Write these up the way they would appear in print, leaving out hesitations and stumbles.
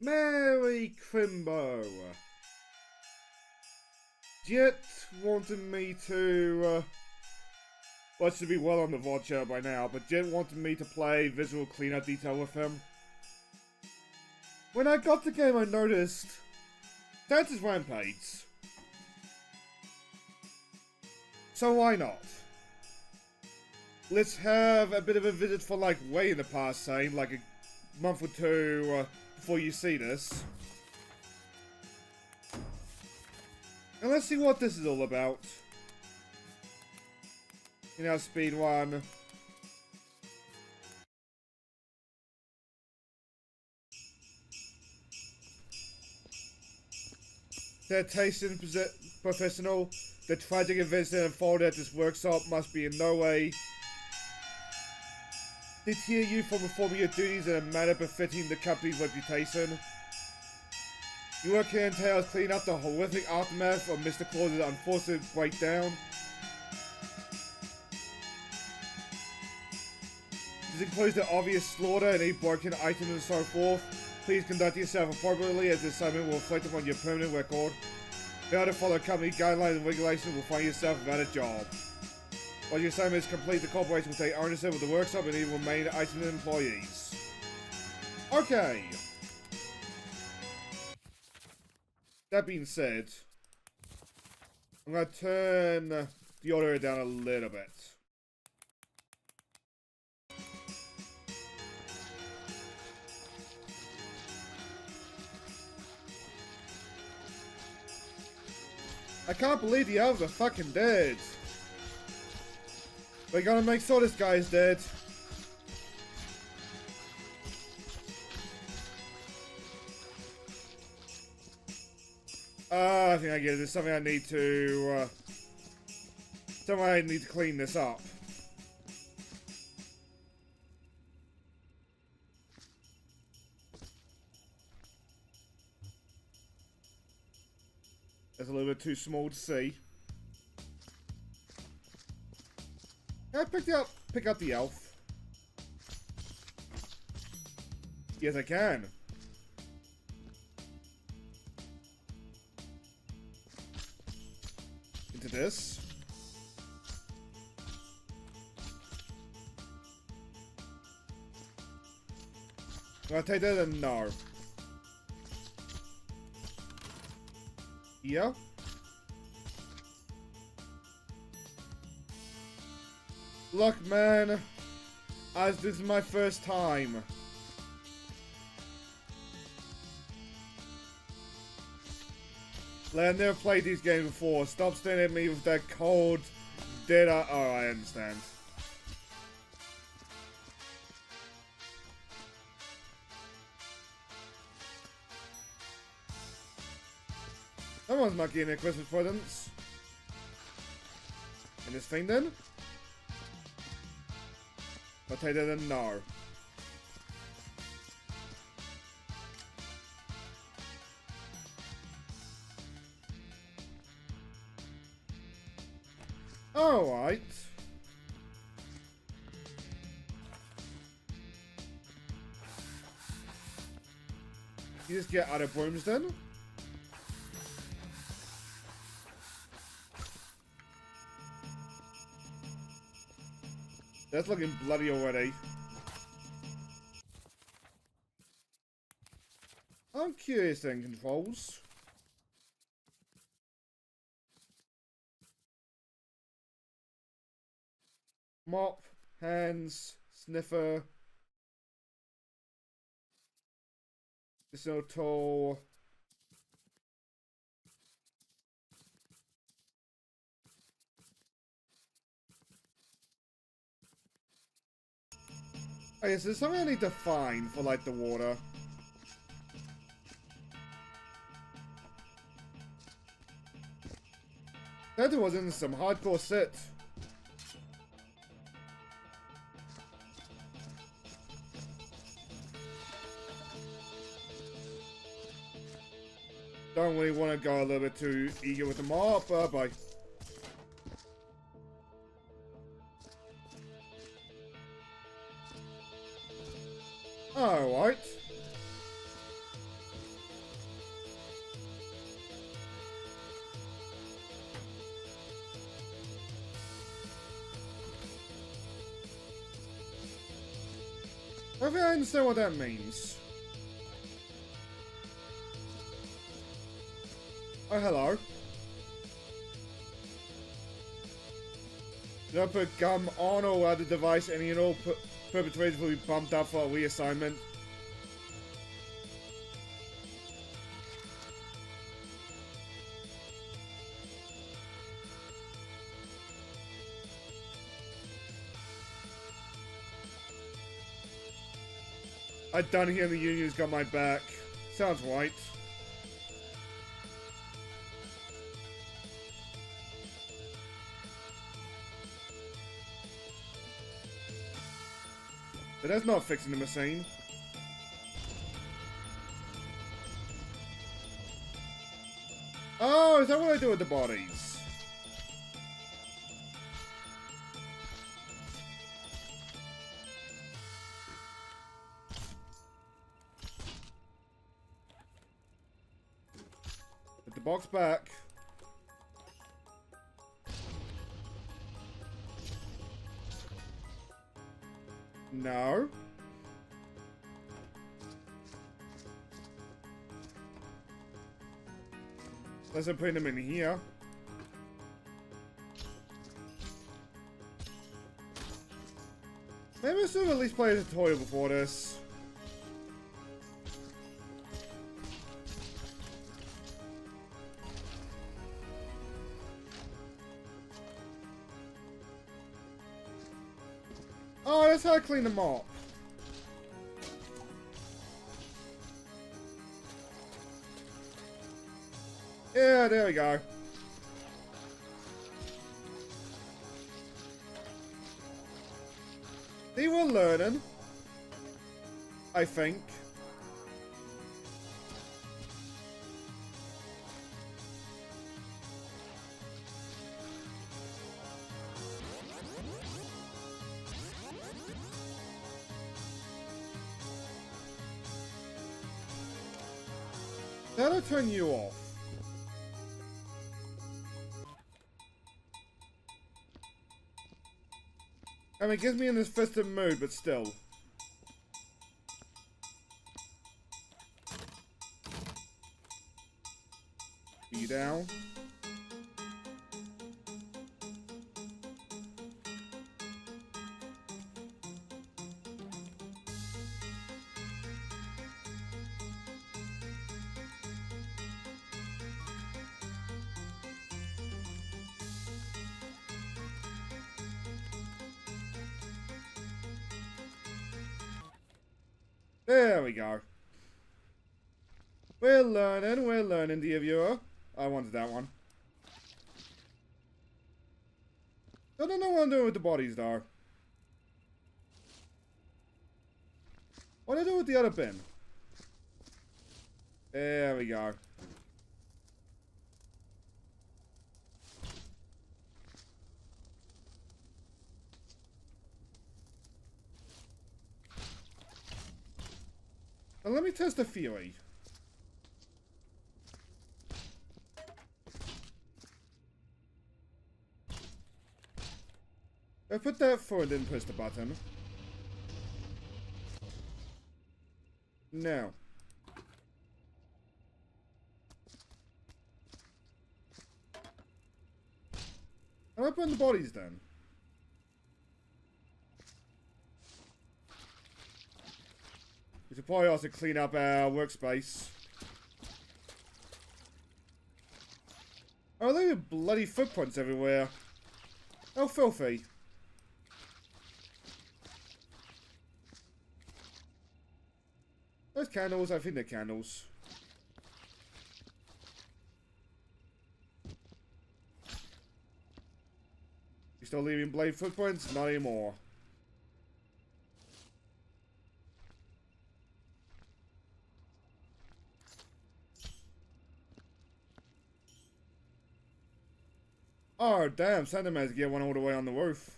Mary Crimbo. Jet wanted me to, well, it should be well on the voucher by now, but Jet wanted me to play Viscera Cleanup Detail with him. When I got the game, I noticed that's his rampage. So why not? Let's have a bit of a visit for like way in the past, say, like a month or two before you see this. And let's see what this is all about. In our speed one. Sanitation professional. The tragic events that unfolded at this workshop must be in no way deter you from performing your duties in a manner befitting the company's reputation. Your work here entails cleaning up the horrific aftermath of Mr. Claus's unfortunate breakdown. This includes the obvious slaughter and any broken items and so forth. Please conduct yourself appropriately, as this assignment will reflect upon your permanent record. Fail to follow company guidelines and regulations will find yourself without a job. Once your assignment is complete, the corporation will take ownership of the workshop and any remaining items and employees. Okay. That being said, I'm going to turn the audio down a little bit. I can't believe the elves are fucking dead. We're gonna make sure this guy is dead. I think I get it. There's something I need to, clean this up. That's a little bit too small to see. Can I pick up the elf? Yes, I can. Into this. Do I take that and no? Yeah. Look, man, as this is my first time. Like, I've never played these games before. Stop staring at me with that cold, dead eye. Oh, I understand. Someone's not getting their Christmas presents. And this thing then? I'll take that and no. Alright. You just get out of brooms then? That's looking bloody already. I'm curious then, controls. Mop, hands, sniffer. This little tool. Okay, so there's something I need to find for, like, the water. That was in some hardcore shit. Don't really want to go a little bit too eager with the mop, bye. Alright. I think I understand what that means. Oh, hello. Do I put gum on or add the device? Any and all perpetrators will be bumped up for a reassignment. I done here, the union's got my back. Sounds right. But that's not fixing the machine. Oh, is that what I do with the bodies? Put the box back. No. Let's put them in here. Maybe I should have at least played a tutorial before this. Oh, that's how I clean them up. Yeah, there we go. They were learning. I think. That'll turn you off. I mean, it gets me in this festive mood, but still. You down? There we go. We're learning, dear viewer. I wanted that one. I don't know what I'm doing with the bodies, though. What do I do with the other bin? There we go. Now let me test the theory. I put that forward and press the button. Now. I'll open the bodies then. We should probably also clean up our workspace. Oh, there are bloody footprints everywhere. How filthy. Those candles, I think they're candles. You still leaving blade footprints? Not anymore. Oh, damn, Santa managed to get one all the way on the roof.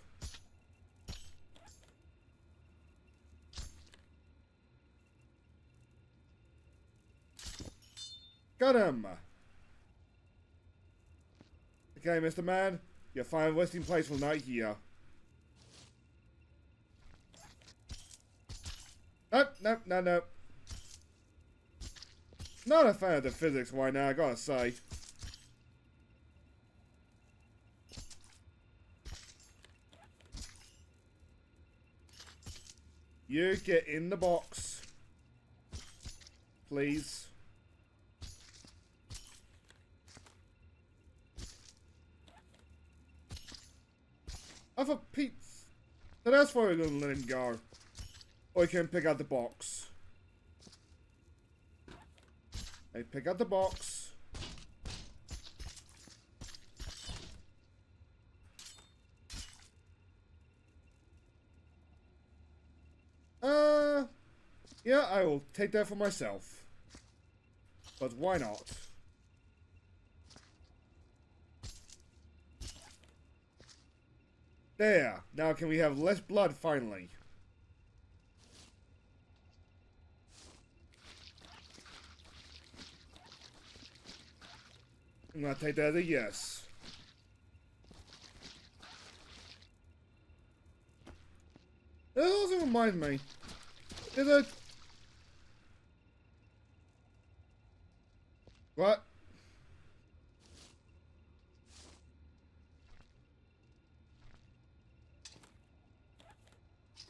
Got him! Okay, Mr. Man, your final resting place for the night here. nope, no, no. Not a fan of the physics right now, I gotta say. You get in the box. Please. Oh, for Pete's. So that's why we're gonna let him go. Or you can pick out the box. Hey, pick out the box. Yeah, I will take that for myself. But why not? There. Now can we have less blood finally? I'm gonna take that as a yes. That also reminds me. There's a... What?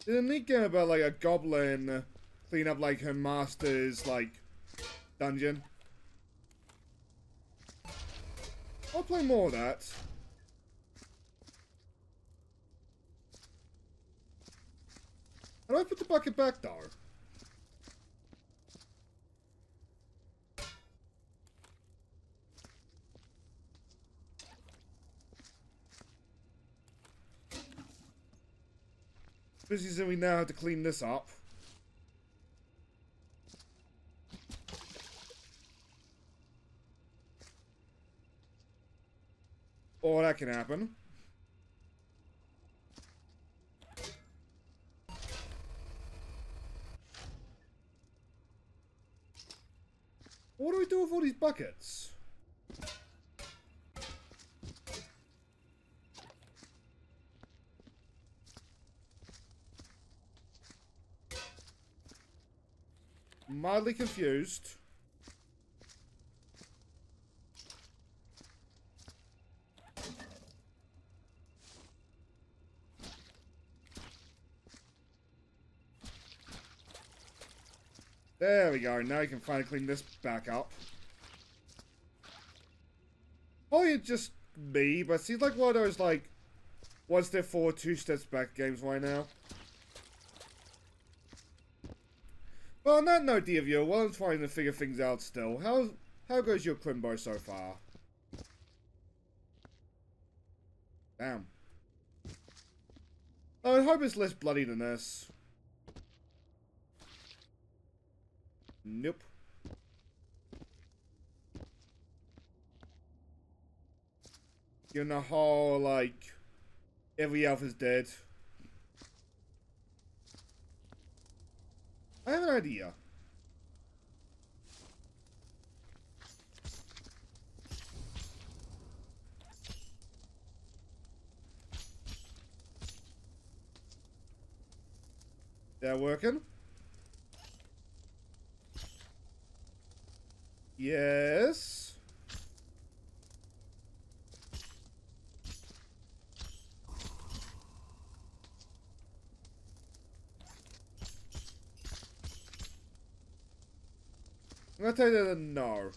There's a neat game about like a goblin clean up like her master's like dungeon. I'll play more of that. How do I put the bucket back though? This is we now have to clean this up. Or that can happen. What do we do with all these buckets? Mildly confused. There we go. Now you can finally clean this back up. Probably it's just me, but it seems like one of those, like, one step forward, two steps back games right now. Well, on that note, dear viewer, while I'm trying to figure things out still, how goes your Crimbo so far? Damn. I hope it's less bloody than this. Nope. You're in the whole, like, every elf is dead. I have an idea. That working? Yes. I'm gonna tell you that no.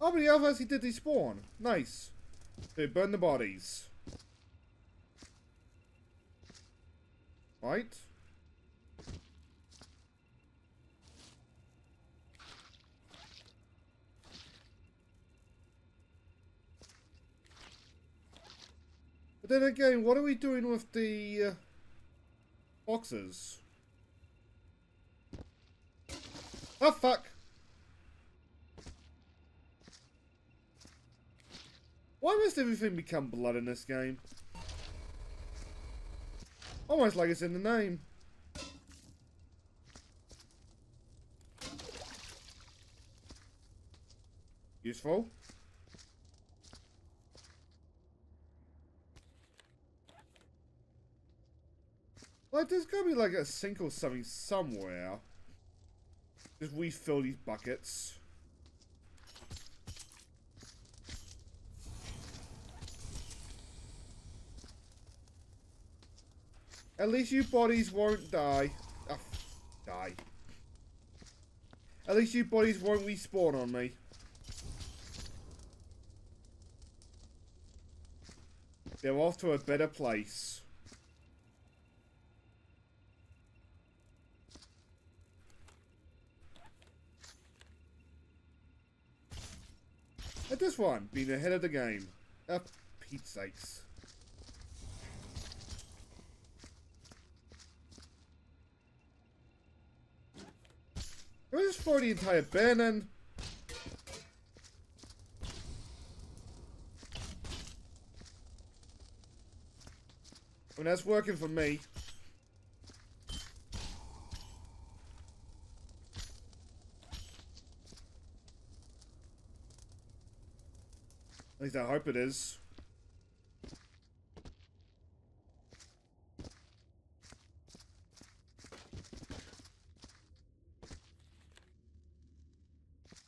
Oh, but the elf actually did despawn. Nice. They burn the bodies. Right? But then again, what are we doing with the boxes? Oh, fuck! Why must everything become blood in this game? Almost like it's in the name. Useful. Like, there's gotta be like a sink or something somewhere. Just refill these buckets. At least you bodies won't die. Die. At least you bodies won't respawn on me. They're off to a better place. At this one, being ahead of the game. Pete's sakes. Can we just throw the entire bin in? I mean, that's working for me. At least I hope it is.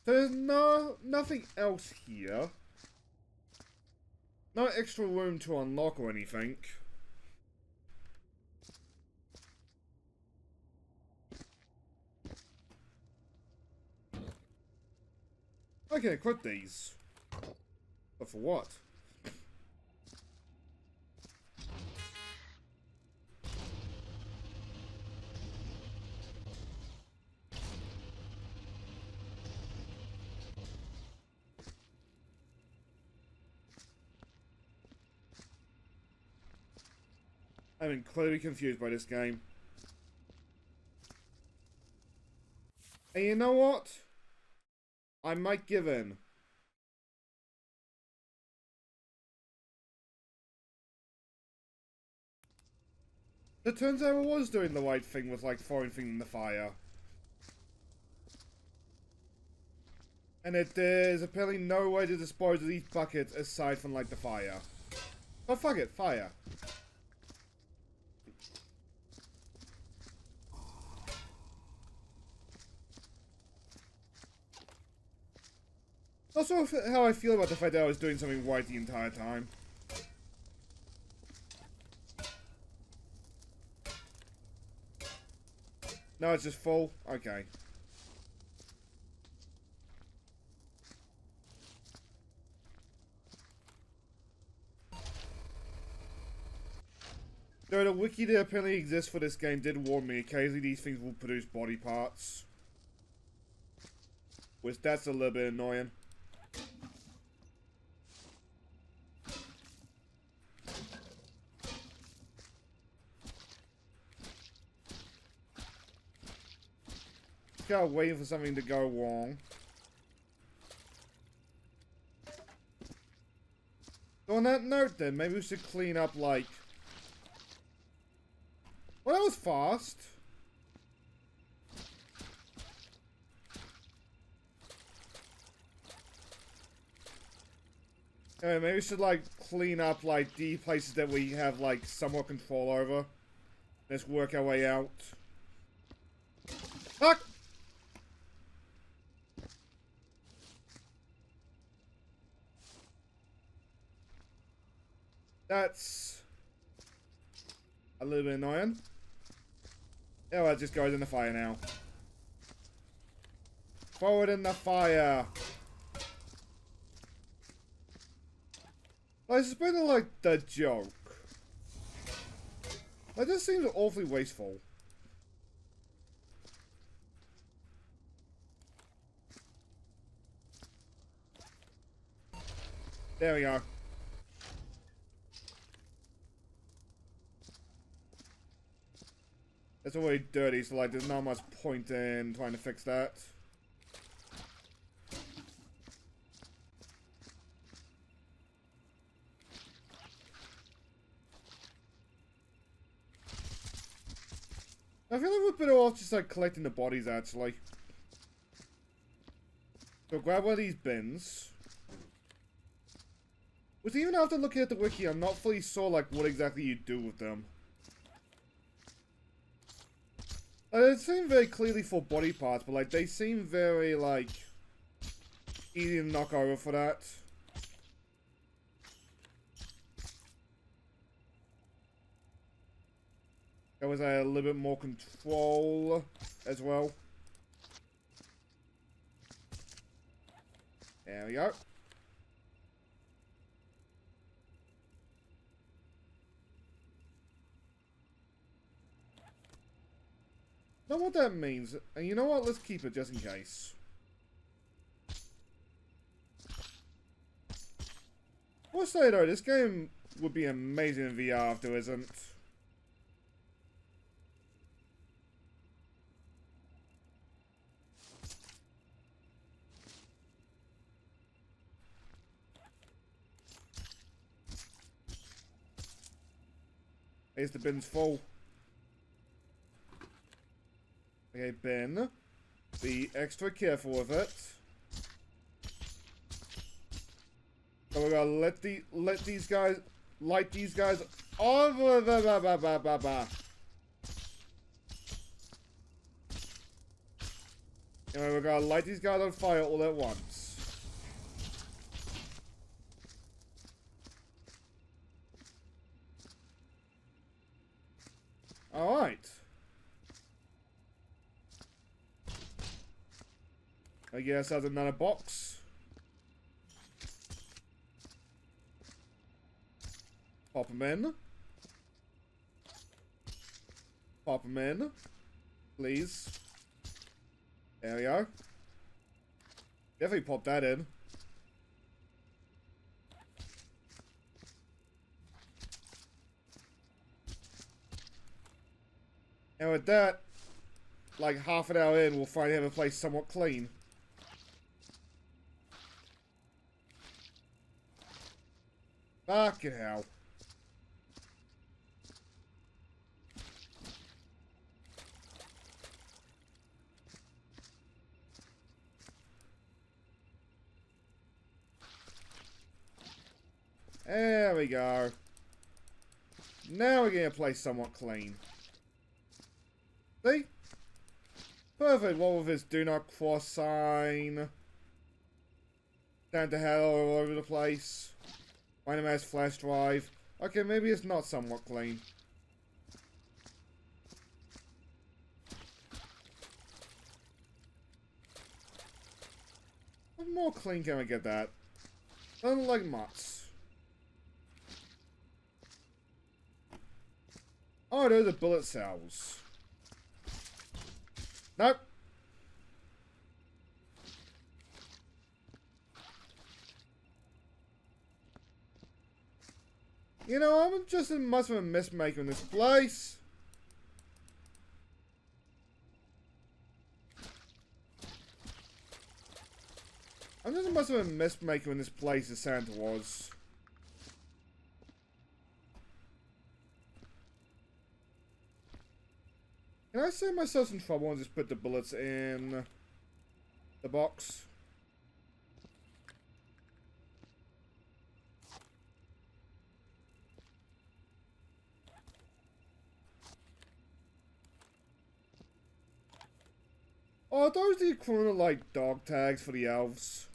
There's nothing else here. No extra room to unlock or anything. I can equip these. But for what? I'm incredibly confused by this game. And you know what? I might give in. It turns out I was doing the right thing with, like, throwing things in the fire. And there's apparently no way to dispose of these buckets aside from, like, the fire. Oh, fuck it, fire. Also, how I feel about the fact that I was doing something right the entire time. No, it's just full? Okay. Though the wiki that apparently exists for this game did warn me occasionally these things will produce body parts. Which, that's a little bit annoying. Kind of waiting for something to go wrong. So on that note then, maybe we should clean up like... Well, that was fast. Anyway, maybe we should like clean up like the places that we have like somewhat control over. Let's work our way out. Fuck! That's a little bit annoying. Yeah, well, it just goes in the fire now. Forward in the fire. I suppose I like the joke. Like, this seems awfully wasteful. There we go. It's already dirty, so like there's not much point in trying to fix that. I feel like we're better off just like collecting the bodies actually. So grab one of these bins. Which even after looking at the wiki, I'm not fully sure like what exactly you do with them. They seem very clearly for body parts, but like they seem very like easy to knock over for that. There was a little bit more control as well. There we go. Know what that means, and you know what? Let's keep it just in case. I'll say though, this game would be amazing in VR if there isn't. Here's the bin's full. Okay, bin. Be extra careful with it. So we're gonna let these guys light these guys. Oh, anyway, we're gonna light these guys on fire all at once. All right. I guess that's another box. Pop them in. Pop them in. Please. There we go. Definitely pop that in. And with that, like half an hour in, we'll finally have a place somewhat clean. Fucking hell. There we go. Now we're getting a place somewhat clean. See? Perfect. What with this do not cross sign. Down to hell all over the place. Random ass flash drive. Okay, maybe it's not somewhat clean. What more clean can I get that? Doesn't look like much. Oh, those are bullet cells. Nope. You know, I'm just in much of a mess making this place. I'm just in much of a mess making this place as Santa was. Can I save myself some trouble and just put the bullets in the box? Oh, are those the equivalent of, like, dog tags for the elves?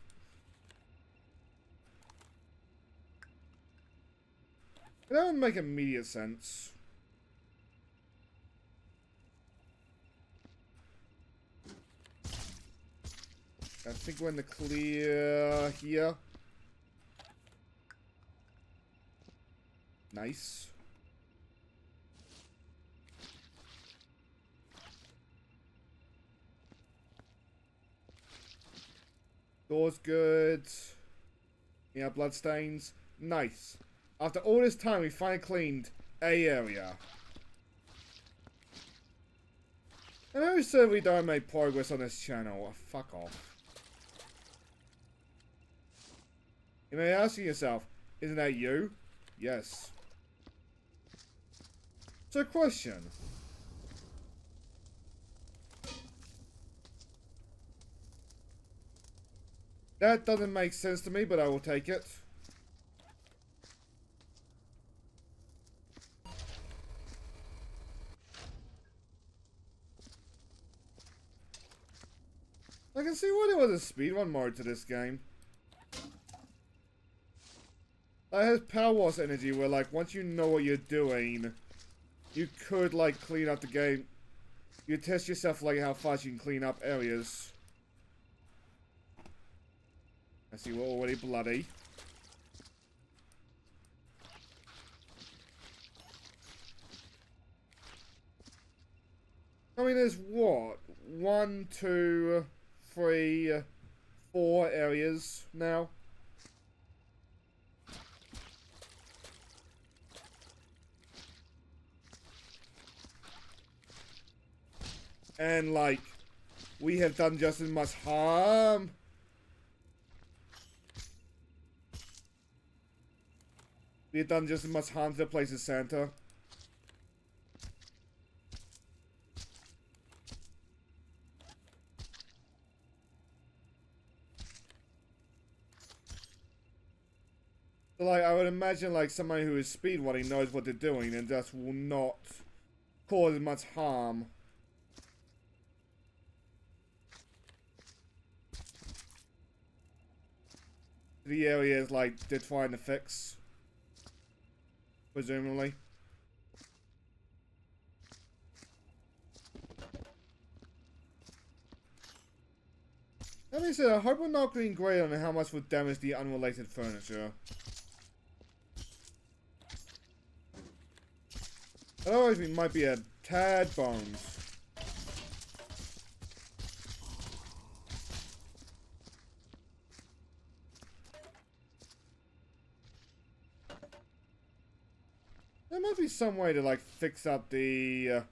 That would make immediate sense. I think we're in the clear here. Nice. Door's good. Yeah, bloodstains. Nice. After all this time, we finally cleaned a area. And I always said we don't make progress on this channel. Fuck off. You may be asking yourself, isn't that you? Yes. So, question. That doesn't make sense to me, but I will take it. I can see why there was a speedrun mode to this game. It has Power Wars energy where, like, once you know what you're doing, you could, like, clean up the game. You test yourself, like, how fast you can clean up areas. I see we're already bloody. I mean, there's what? 1, 2, 3, 4 areas now. And, like, we have done just as much harm. We have done just as much harm to the place as Santa. So, like, I would imagine, like, somebody who is speedrunning knows what they're doing and just will not cause as much harm. The areas, like, they're trying to fix. Presumably. That being said, I hope we're not getting great on how much would damage the unrelated furniture. Otherwise, we might be a tad bones. There must be some way to, like, fix up the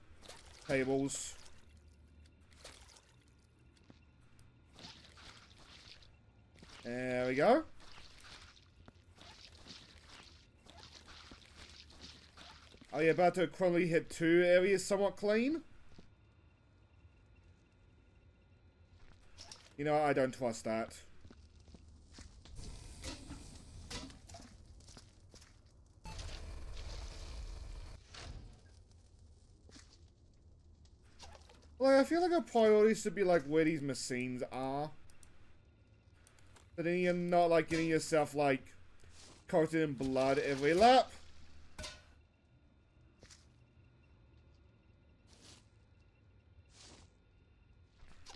tables. There we go. Are you about to currently hit 2 areas somewhat clean? You know, I don't trust that. Like, I feel like our priority should be, like, where these machines are. But then you're not, like, getting yourself, like, coated in blood every lap.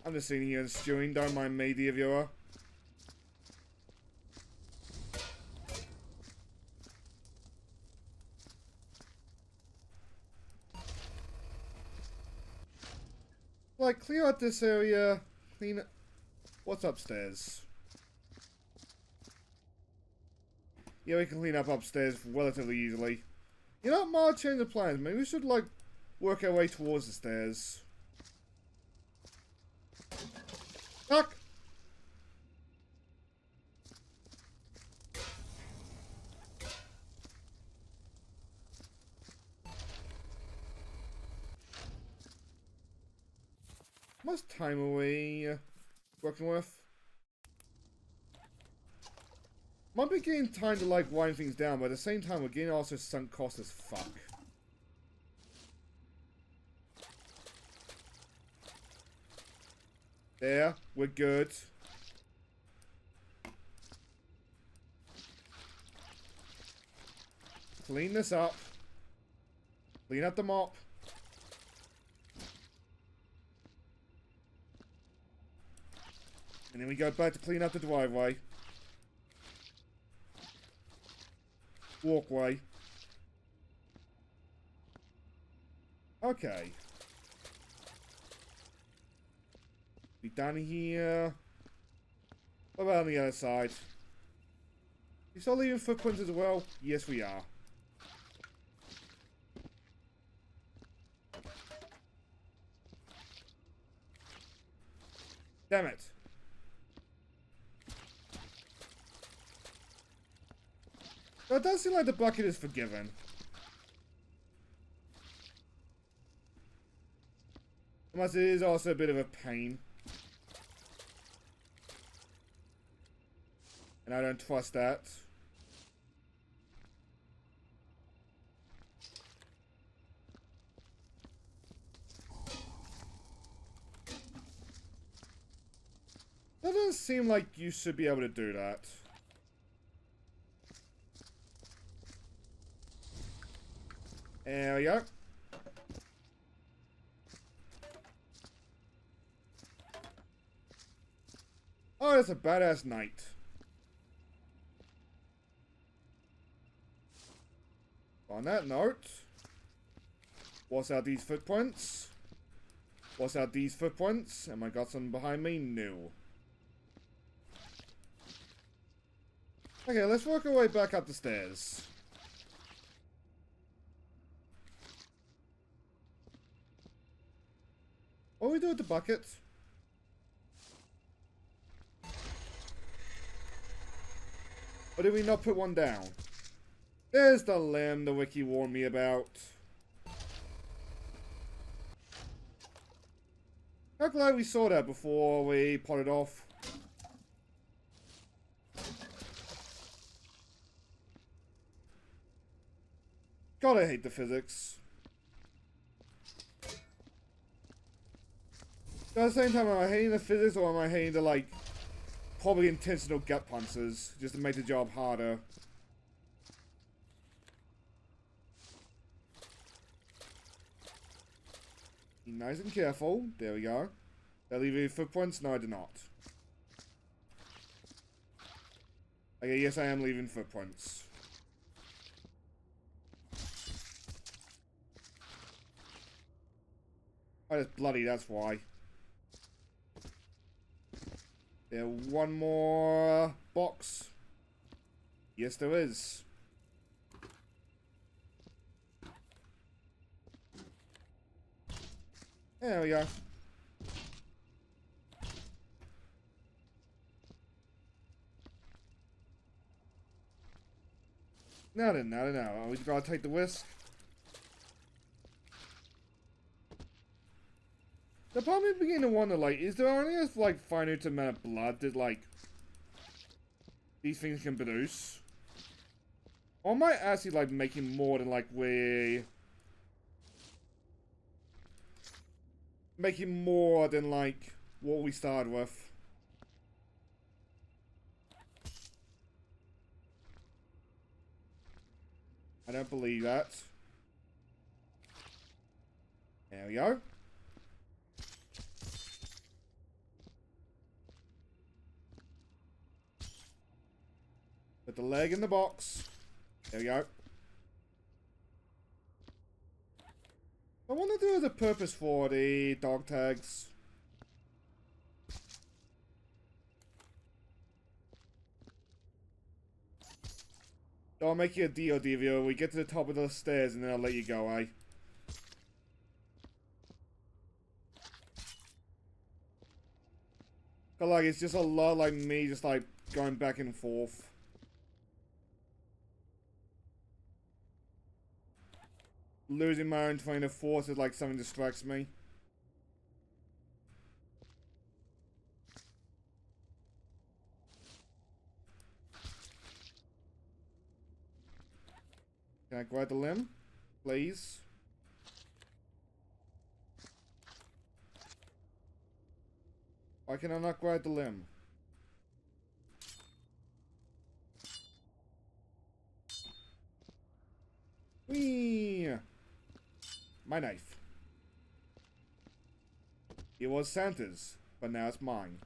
I'm just sitting here stewing, don't mind me, dear viewer. Like, clear out this area, clean it. What's upstairs? Yeah, we can clean up upstairs relatively easily. You know what, might change the plans. Maybe we should, like, work our way towards the stairs. Fuck! How much time are we working with? Might be getting time to, like, wind things down, but at the same time, we're getting also sunk cost as fuck. There, we're good. Clean this up. Clean up the mop. And then we go back to clean up the driveway. Walkway. Okay. Be done here. What about on the other side? You still leaving footprints as well? Yes, we are. Damn it. Well, it does seem like the bucket is forgiven. Unless it is also a bit of a pain. And I don't trust that. That doesn't seem like you should be able to do that. There we go. Oh, that's a badass knight. On that note, what's out these footprints? What's out these footprints? Am I got something behind me? No. Okay, let's work our way back up the stairs. What do we do with the bucket? Or did we not put one down? There's the limb the wiki warned me about. How glad we saw that before we potted off. God, I hate the physics. But at the same time, am I hating the physics or am I hating the, like, probably intentional gut punches just to make the job harder? Be nice and careful. There we go. Did I leave any footprints? No, I did not. Okay, yes, I am leaving footprints. Oh, it's bloody, that's why. There one more box. Yes, there is. There we go. Now then. We gotta take the whisk. The part of me beginning to wonder, like, is there only a, like, finite amount of blood that, like, these things can produce? Or am I actually, like, making more than, like, making more than, like, what we started with? I don't believe that. There we go. Put the leg in the box. There we go. I wonder if there was a purpose for the dog tags. I'll make you a DOD video. We get to the top of the stairs and then I'll let you go, eh? But like, it's just a lot like me just like going back and forth. Losing my own train of thought is like something distracts me. Can I grab the limb? Please? Why can I not grab the limb? Whee! My knife. It was Santa's, but now it's mine.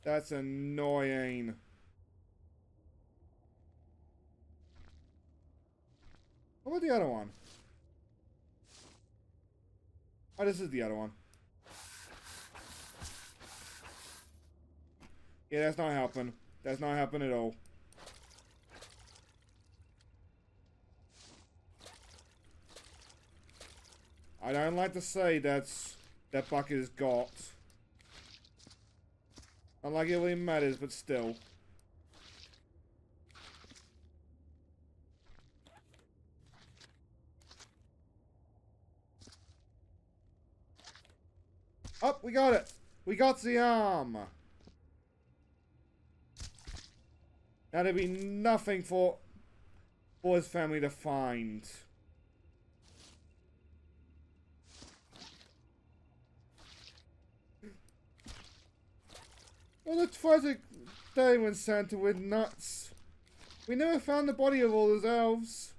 That's annoying. What about the other one? Oh, this is the other one. Yeah, that's not helping. That's not helping at all. I don't like to say that bucket is got. Not like it really matters, but still. Oh, we got it! We got the arm! Now there'd be nothing for his family to find. Well, the tragic day when Santa went nuts. We never found the body of all those elves.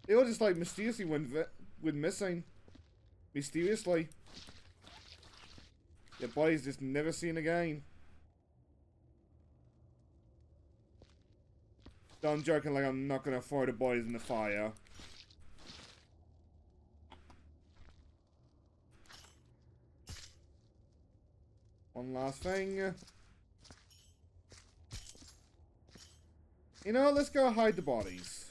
They all just like mysteriously went missing. Mysteriously. Their bodies just never seen again. So I'm joking like I'm not gonna throw the bodies in the fire. One last thing. You know, let's go hide the bodies.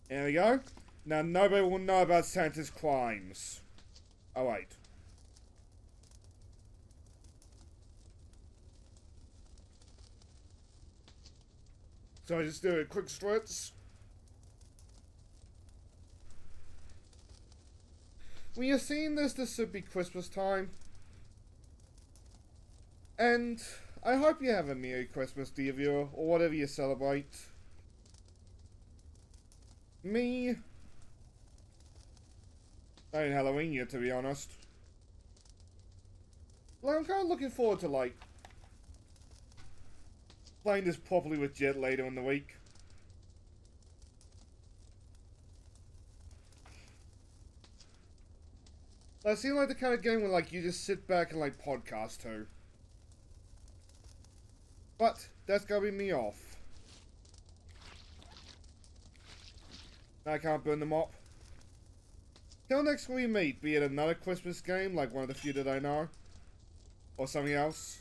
There we go. Now nobody will know about Santa's crimes. Oh wait. So I just do a quick stretch. When you're seeing this should be Christmas time. And I hope you have a Merry Christmas, dear viewer, or whatever you celebrate. Me, I ain't Halloween yet, to be honest. Like, I'm kind of looking forward to, like, playing this properly with Jet later in the week. That seems like the kind of game where, like, you just sit back and, like, podcast to. But, that's gonna be me off. I can't burn them up. Till next we meet, be it another Christmas game, like one of the few that I know. Or something else.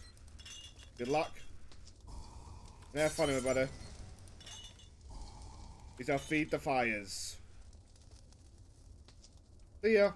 Good luck. And have fun, everybody. We shall feed the fires. See ya.